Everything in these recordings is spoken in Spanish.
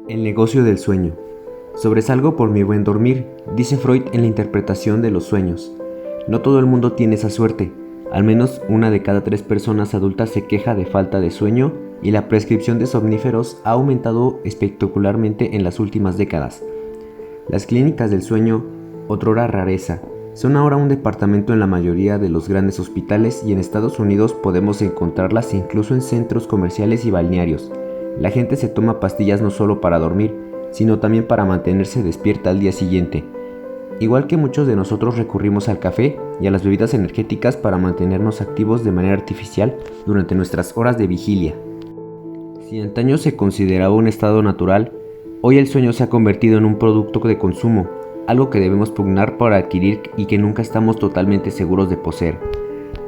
El negocio del sueño. Sobresalgo por mi buen dormir, dice Freud en la interpretación de los sueños. No todo el mundo tiene esa suerte. Al menos una de cada 3 personas adultas se queja de falta de sueño y la prescripción de somníferos ha aumentado espectacularmente en las últimas décadas. Las clínicas del sueño, otrora rareza, son ahora un departamento en la mayoría de los grandes hospitales y en Estados Unidos podemos encontrarlas incluso en centros comerciales y balnearios. La gente se toma pastillas no solo para dormir, sino también para mantenerse despierta al día siguiente. Igual que muchos de nosotros recurrimos al café y a las bebidas energéticas para mantenernos activos de manera artificial durante nuestras horas de vigilia. Si antaño se consideraba un estado natural, hoy el sueño se ha convertido en un producto de consumo, algo que debemos pugnar para adquirir y que nunca estamos totalmente seguros de poseer.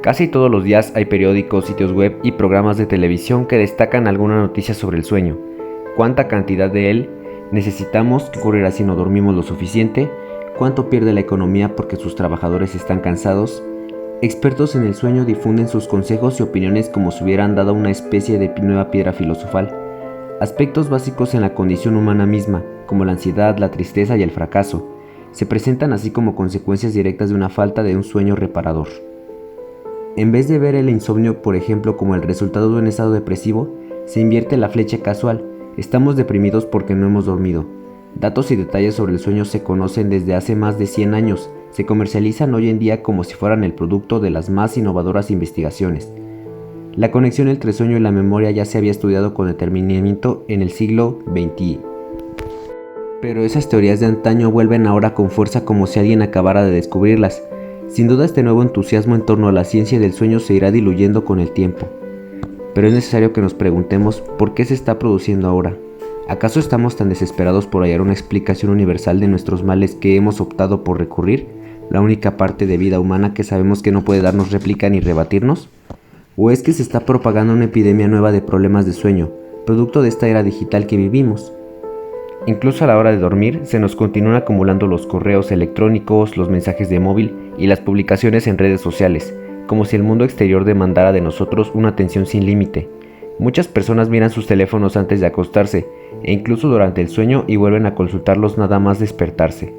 Casi todos los días hay periódicos, sitios web y programas de televisión que destacan alguna noticia sobre el sueño. ¿Cuánta cantidad de él necesitamos? ¿Qué ocurrirá si no dormimos lo suficiente? ¿Cuánto pierde la economía porque sus trabajadores están cansados? Expertos en el sueño difunden sus consejos y opiniones como si hubieran dado una especie de nueva piedra filosofal. Aspectos básicos en la condición humana misma, como la ansiedad, la tristeza y el fracaso, se presentan así como consecuencias directas de una falta de un sueño reparador. En vez de ver el insomnio, por ejemplo, como el resultado de un estado depresivo, se invierte la flecha casual. Estamos deprimidos porque no hemos dormido. Datos y detalles sobre el sueño se conocen desde hace más de 100 años. Se comercializan hoy en día como si fueran el producto de las más innovadoras investigaciones. La conexión entre el sueño y la memoria ya se había estudiado con detenimiento en el siglo XX. Pero esas teorías de antaño vuelven ahora con fuerza como si alguien acabara de descubrirlas. Sin duda este nuevo entusiasmo en torno a la ciencia del sueño se irá diluyendo con el tiempo. Pero es necesario que nos preguntemos por qué se está produciendo ahora. ¿Acaso estamos tan desesperados por hallar una explicación universal de nuestros males que hemos optado por recurrir, la única parte de vida humana que sabemos que no puede darnos réplica ni rebatirnos? ¿O es que se está propagando una epidemia nueva de problemas de sueño, producto de esta era digital que vivimos? Incluso a la hora de dormir, se nos continúan acumulando los correos electrónicos, los mensajes de móvil y las publicaciones en redes sociales, como si el mundo exterior demandara de nosotros una atención sin límite. Muchas personas miran sus teléfonos antes de acostarse, e incluso durante el sueño y vuelven a consultarlos nada más despertarse.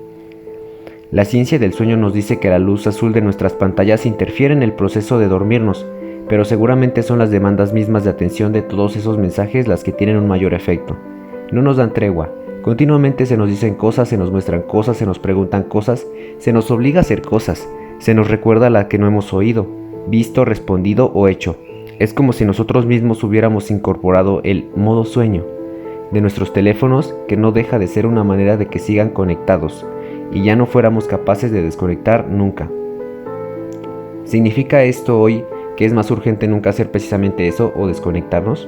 La ciencia del sueño nos dice que la luz azul de nuestras pantallas interfiere en el proceso de dormirnos, pero seguramente son las demandas mismas de atención de todos esos mensajes las que tienen un mayor efecto. No nos dan tregua. Continuamente se nos dicen cosas, se nos muestran cosas, se nos preguntan cosas, se nos obliga a hacer cosas, se nos recuerda la que no hemos oído, visto, respondido o hecho. Es como si nosotros mismos hubiéramos incorporado el modo sueño de nuestros teléfonos, que no deja de ser una manera de que sigan conectados, y ya no fuéramos capaces de desconectar nunca. ¿Significa esto hoy que es más urgente nunca hacer precisamente eso o desconectarnos?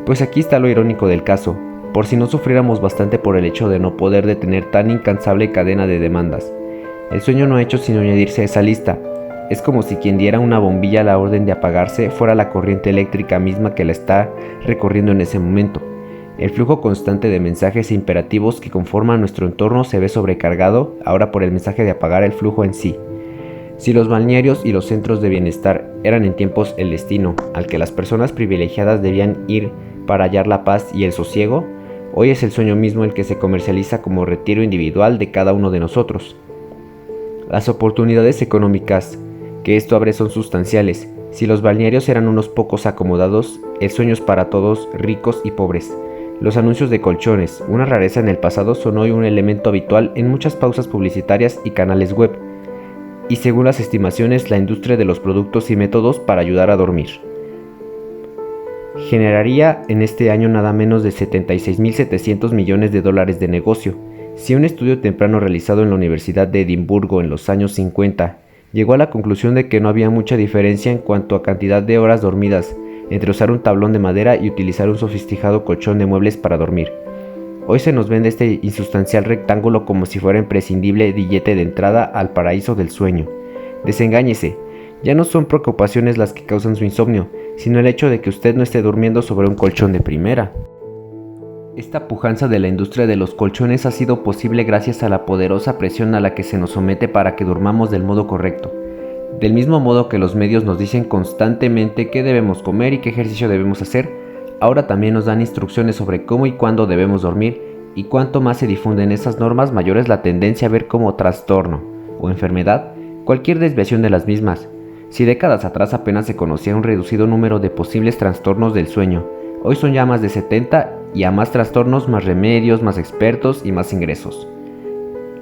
Pues aquí está lo irónico del caso. Por si no sufriéramos bastante por el hecho de no poder detener tan incansable cadena de demandas. El sueño no ha hecho sino añadirse a esa lista. Es como si quien diera una bombilla a la orden de apagarse fuera la corriente eléctrica misma que la está recorriendo en ese momento. El flujo constante de mensajes e imperativos que conforman nuestro entorno se ve sobrecargado ahora por el mensaje de apagar el flujo en sí. Si los balnearios y los centros de bienestar eran en tiempos el destino al que las personas privilegiadas debían ir para hallar la paz y el sosiego, hoy es el sueño mismo el que se comercializa como retiro individual de cada uno de nosotros. Las oportunidades económicas que esto abre son sustanciales. Si los balnearios eran unos pocos acomodados, el sueño es para todos, ricos y pobres. Los anuncios de colchones, una rareza en el pasado, son hoy un elemento habitual en muchas pausas publicitarias y canales web. Y según las estimaciones, la industria de los productos y métodos para ayudar a dormir generaría en este año nada menos de 76.700 millones de dólares de negocio. Si un estudio temprano realizado en la Universidad de Edimburgo en los años 50 llegó a la conclusión de que no había mucha diferencia en cuanto a cantidad de horas dormidas entre usar un tablón de madera y utilizar un sofisticado colchón de muebles para dormir. Hoy se nos vende este insustancial rectángulo como si fuera imprescindible billete de entrada al paraíso del sueño. Desengáñese, ya no son preocupaciones las que causan su insomnio, sino el hecho de que usted no esté durmiendo sobre un colchón de primera. Esta pujanza de la industria de los colchones ha sido posible gracias a la poderosa presión a la que se nos somete para que durmamos del modo correcto. Del mismo modo que los medios nos dicen constantemente qué debemos comer y qué ejercicio debemos hacer, ahora también nos dan instrucciones sobre cómo y cuándo debemos dormir y cuanto más se difunden esas normas, mayor es la tendencia a ver como trastorno o enfermedad cualquier desviación de las mismas. Si décadas atrás apenas se conocía un reducido número de posibles trastornos del sueño, hoy son ya más de 70 y a más trastornos, más remedios, más expertos y más ingresos.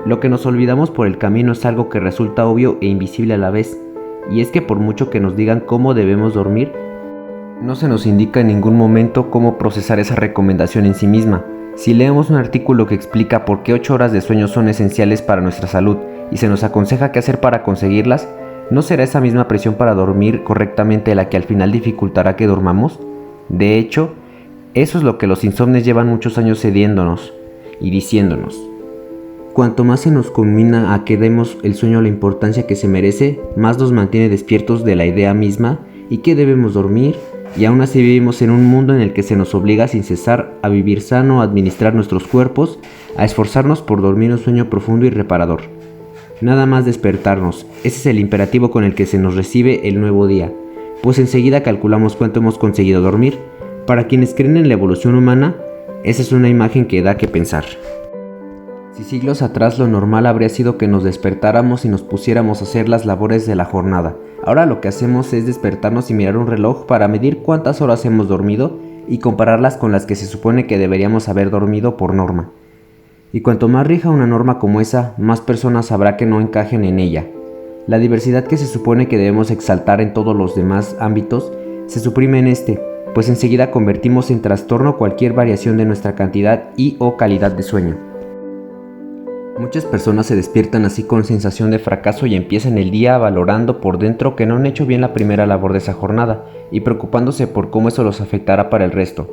Lo que nos olvidamos por el camino es algo que resulta obvio e invisible a la vez, y es que por mucho que nos digan cómo debemos dormir, no se nos indica en ningún momento cómo procesar esa recomendación en sí misma. Si leemos un artículo que explica por qué 8 horas de sueño son esenciales para nuestra salud y se nos aconseja qué hacer para conseguirlas, ¿no será esa misma presión para dormir correctamente la que al final dificultará que dormamos? De hecho, eso es lo que los insomnes llevan muchos años cediéndonos y diciéndonos. Cuanto más se nos conmina a que demos el sueño la importancia que se merece, más nos mantiene despiertos de la idea misma y que debemos dormir, y aún así vivimos en un mundo en el que se nos obliga sin cesar a vivir sano, a administrar nuestros cuerpos, a esforzarnos por dormir un sueño profundo y reparador. Nada más despertarnos, ese es el imperativo con el que se nos recibe el nuevo día, pues enseguida calculamos cuánto hemos conseguido dormir. Para quienes creen en la evolución humana, esa es una imagen que da que pensar. Si siglos atrás lo normal habría sido que nos despertáramos y nos pusiéramos a hacer las labores de la jornada, ahora lo que hacemos es despertarnos y mirar un reloj para medir cuántas horas hemos dormido y compararlas con las que se supone que deberíamos haber dormido por norma. Y cuanto más rija una norma como esa, más personas habrá que no encajen en ella. La diversidad que se supone que debemos exaltar en todos los demás ámbitos se suprime en este, pues enseguida convertimos en trastorno cualquier variación de nuestra cantidad y o calidad de sueño. Muchas personas se despiertan así con sensación de fracaso y empiezan el día valorando por dentro que no han hecho bien la primera labor de esa jornada y preocupándose por cómo eso los afectará para el resto.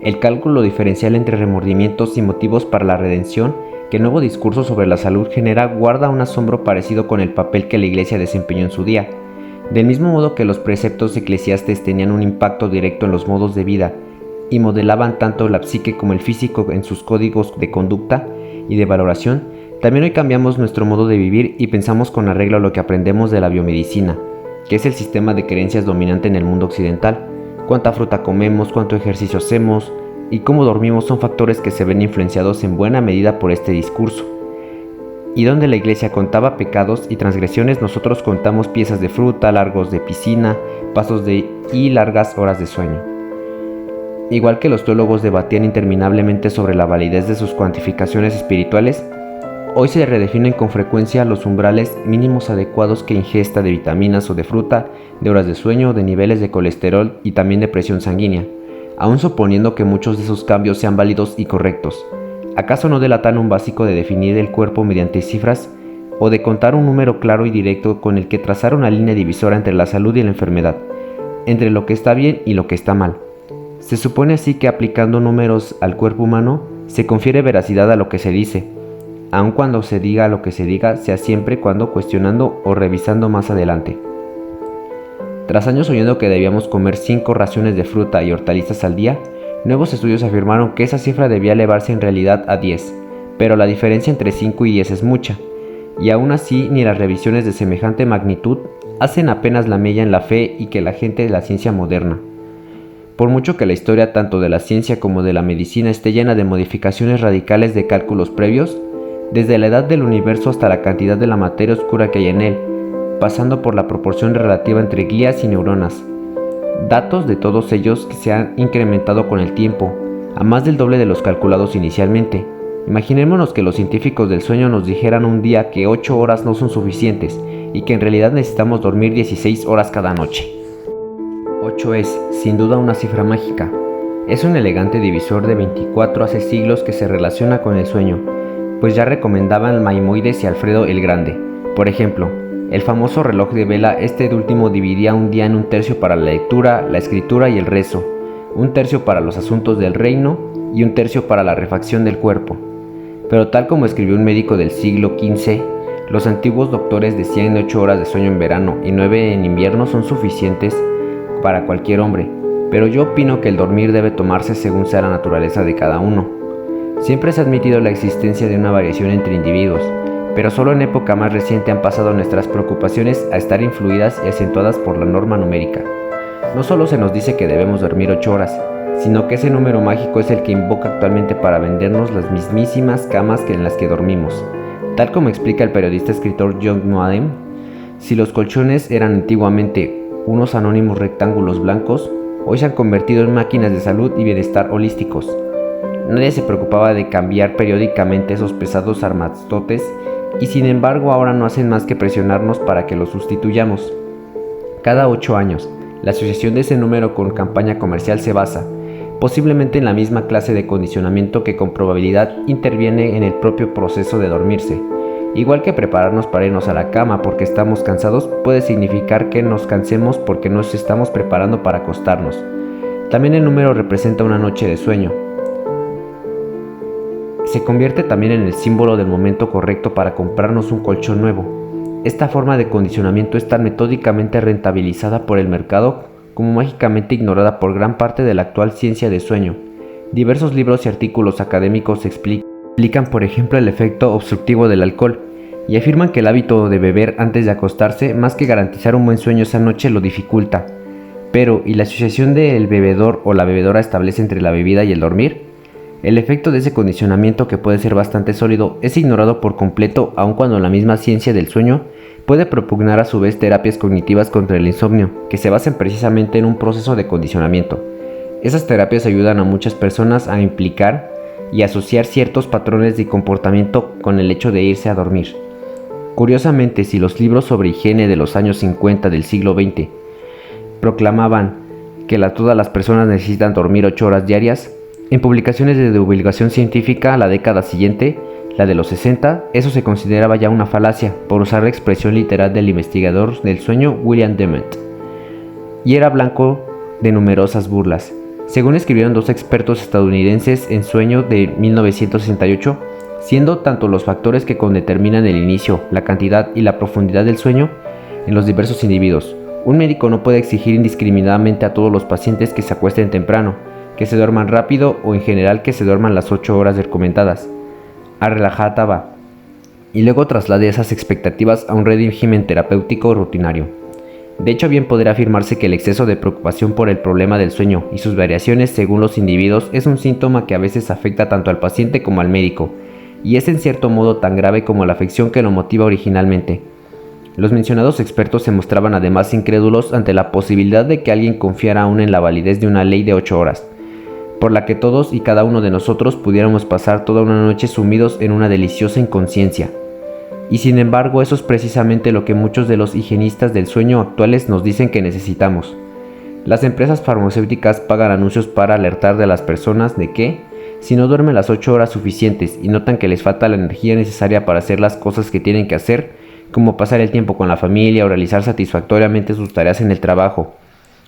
El cálculo diferencial entre remordimientos y motivos para la redención que el nuevo discurso sobre la salud genera guarda un asombro parecido con el papel que la Iglesia desempeñó en su día. Del mismo modo que los preceptos eclesiastes tenían un impacto directo en los modos de vida y modelaban tanto la psique como el físico en sus códigos de conducta y de valoración, también hoy cambiamos nuestro modo de vivir y pensamos con arreglo a lo que aprendemos de la biomedicina, que es el sistema de creencias dominante en el mundo occidental. Cuánta fruta comemos, cuánto ejercicio hacemos y cómo dormimos son factores que se ven influenciados en buena medida por este discurso. Y donde la Iglesia contaba pecados y transgresiones, nosotros contamos piezas de fruta, largos de piscina, pasos y largas horas de sueño. Igual que los teólogos debatían interminablemente sobre la validez de sus cuantificaciones espirituales, hoy se redefinen con frecuencia los umbrales mínimos adecuados que ingesta de vitaminas o de fruta, de horas de sueño, de niveles de colesterol y también de presión sanguínea, aun suponiendo que muchos de esos cambios sean válidos y correctos. ¿Acaso no delatan un básico de definir el cuerpo mediante cifras o de contar un número claro y directo con el que trazar una línea divisora entre la salud y la enfermedad, entre lo que está bien y lo que está mal? Se supone así que aplicando números al cuerpo humano se confiere veracidad a lo que se dice, aun cuando se diga lo que se diga, sea siempre cuando cuestionando o revisando más adelante. Tras años oyendo que debíamos comer 5 raciones de fruta y hortalizas al día, nuevos estudios afirmaron que esa cifra debía elevarse en realidad a 10, pero la diferencia entre 5 y 10 es mucha, y aún así ni las revisiones de semejante magnitud hacen apenas la mella en la fe y que la gente de la ciencia moderna. Por mucho que la historia tanto de la ciencia como de la medicina esté llena de modificaciones radicales de cálculos previos, desde la edad del universo hasta la cantidad de la materia oscura que hay en él, pasando por la proporción relativa entre glías y neuronas. Datos de todos ellos que se han incrementado con el tiempo, a más del doble de los calculados inicialmente. Imaginémonos que los científicos del sueño nos dijeran un día que 8 horas no son suficientes y que en realidad necesitamos dormir 16 horas cada noche. 8 es, sin duda, una cifra mágica. Es un elegante divisor de 24 hace siglos que se relaciona con el sueño, pues ya recomendaban Maimónides y Alfredo el Grande. Por ejemplo, el famoso reloj de vela, este último dividía un día en un tercio para la lectura, la escritura y el rezo, un tercio para los asuntos del reino y un tercio para la refacción del cuerpo. Pero tal como escribió un médico del siglo XV, los antiguos doctores decían que 8 horas de sueño en verano y 9 en invierno son suficientes para cualquier hombre, pero yo opino que el dormir debe tomarse según sea la naturaleza de cada uno. Siempre se ha admitido la existencia de una variación entre individuos, pero solo en época más reciente han pasado nuestras preocupaciones a estar influidas y acentuadas por la norma numérica. No solo se nos dice que debemos dormir 8 horas, sino que ese número mágico es el que invoca actualmente para vendernos las mismísimas camas en las que dormimos. Tal como explica el periodista escritor John Noadem, si los colchones eran antiguamente unos anónimos rectángulos blancos, hoy se han convertido en máquinas de salud y bienestar holísticos. Nadie se preocupaba de cambiar periódicamente esos pesados armastotes y sin embargo ahora no hacen más que presionarnos para que los sustituyamos. Cada 8 años, la asociación de ese número con campaña comercial se basa, posiblemente en la misma clase de condicionamiento que con probabilidad interviene en el propio proceso de dormirse. Igual que prepararnos para irnos a la cama porque estamos cansados, puede significar que nos cansemos porque nos estamos preparando para acostarnos. También el número representa una noche de sueño. Se convierte también en el símbolo del momento correcto para comprarnos un colchón nuevo. Esta forma de condicionamiento es tan metódicamente rentabilizada por el mercado como mágicamente ignorada por gran parte de la actual ciencia de sueño. Diversos libros y artículos académicos explican, por ejemplo, el efecto obstructivo del alcohol y afirman que el hábito de beber antes de acostarse, más que garantizar un buen sueño esa noche, lo dificulta. Pero, ¿y la asociación del bebedor o la bebedora establece entre la bebida y el dormir? El efecto de ese condicionamiento, que puede ser bastante sólido, es ignorado por completo, aun cuando la misma ciencia del sueño puede propugnar a su vez terapias cognitivas contra el insomnio, que se basan precisamente en un proceso de condicionamiento. Esas terapias ayudan a muchas personas a implicar y asociar ciertos patrones de comportamiento con el hecho de irse a dormir. Curiosamente, si los libros sobre higiene de los años 50 del siglo XX proclamaban que todas las personas necesitan dormir 8 horas diarias, en publicaciones de divulgación científica la década siguiente, la de los 60, eso se consideraba ya una falacia, por usar la expresión literal del investigador del sueño William Dement, y era blanco de numerosas burlas. Según escribieron 2 expertos estadounidenses en sueño de 1968, siendo tanto los factores que condeterminan el inicio, la cantidad y la profundidad del sueño en los diversos individuos. Un médico no puede exigir indiscriminadamente a todos los pacientes que se acuesten temprano, que se duerman rápido o en general que se duerman las 8 horas recomendadas. A relajataba y luego traslade esas expectativas a un régimen terapéutico rutinario. De hecho, bien podría afirmarse que el exceso de preocupación por el problema del sueño y sus variaciones según los individuos es un síntoma que a veces afecta tanto al paciente como al médico, y es en cierto modo tan grave como la afección que lo motiva originalmente. Los mencionados expertos se mostraban además incrédulos ante la posibilidad de que alguien confiara aún en la validez de una ley de 8 horas, por la que todos y cada uno de nosotros pudiéramos pasar toda una noche sumidos en una deliciosa inconsciencia. Y sin embargo, eso es precisamente lo que muchos de los higienistas del sueño actuales nos dicen que necesitamos. Las empresas farmacéuticas pagan anuncios para alertar de las personas de que, si no duermen las 8 horas suficientes y notan que les falta la energía necesaria para hacer las cosas que tienen que hacer, como pasar el tiempo con la familia o realizar satisfactoriamente sus tareas en el trabajo,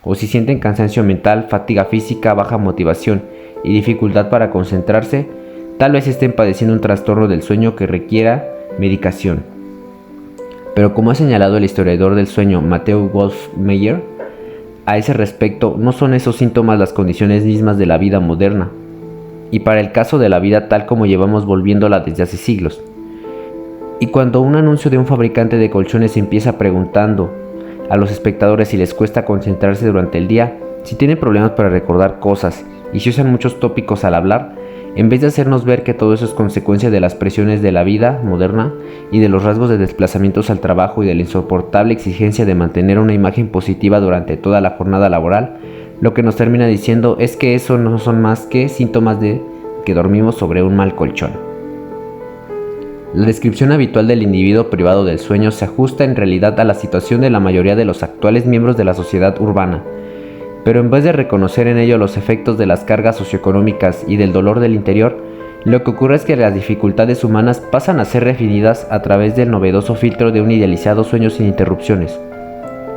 o si sienten cansancio mental, fatiga física, baja motivación y dificultad para concentrarse, tal vez estén padeciendo un trastorno del sueño que requiera medicación. Pero como ha señalado el historiador del sueño Matthew Wolf Meyer, a ese respecto no son esos síntomas las condiciones mismas de la vida moderna, y para el caso de la vida tal como llevamos volviéndola desde hace siglos. Y cuando un anuncio de un fabricante de colchones empieza preguntando a los espectadores si les cuesta concentrarse durante el día, si tienen problemas para recordar cosas y si usan muchos tópicos al hablar, en vez de hacernos ver que todo eso es consecuencia de las presiones de la vida moderna y de los rasgos de desplazamientos al trabajo y de la insoportable exigencia de mantener una imagen positiva durante toda la jornada laboral, lo que nos termina diciendo es que eso no son más que síntomas de que dormimos sobre un mal colchón. La descripción habitual del individuo privado del sueño se ajusta en realidad a la situación de la mayoría de los actuales miembros de la sociedad urbana, pero en vez de reconocer en ello los efectos de las cargas socioeconómicas y del dolor del interior, lo que ocurre es que las dificultades humanas pasan a ser definidas a través del novedoso filtro de un idealizado sueño sin interrupciones.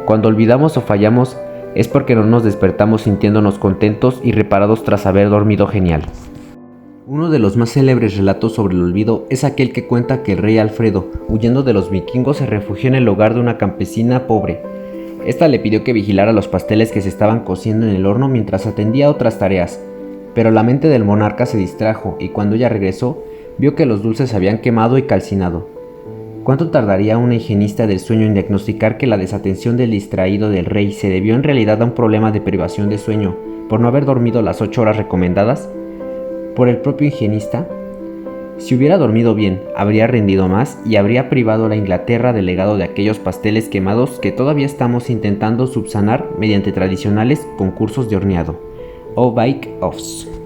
Cuando olvidamos o fallamos, es porque no nos despertamos sintiéndonos contentos y reparados tras haber dormido genial. Uno de los más célebres relatos sobre el olvido es aquel que cuenta que el rey Alfredo, huyendo de los vikingos, se refugió en el hogar de una campesina pobre. Esta le pidió que vigilara los pasteles que se estaban cociendo en el horno mientras atendía a otras tareas, pero la mente del monarca se distrajo y cuando ella regresó, vio que los dulces se habían quemado y calcinado. ¿Cuánto tardaría una higienista del sueño en diagnosticar que la desatención del distraído del rey se debió en realidad a un problema de privación de sueño por no haber dormido las 8 horas recomendadas por el propio higienista. Si hubiera dormido bien, habría rendido más y habría privado a la Inglaterra del legado de aquellos pasteles quemados que todavía estamos intentando subsanar mediante tradicionales concursos de horneado o bake-offs.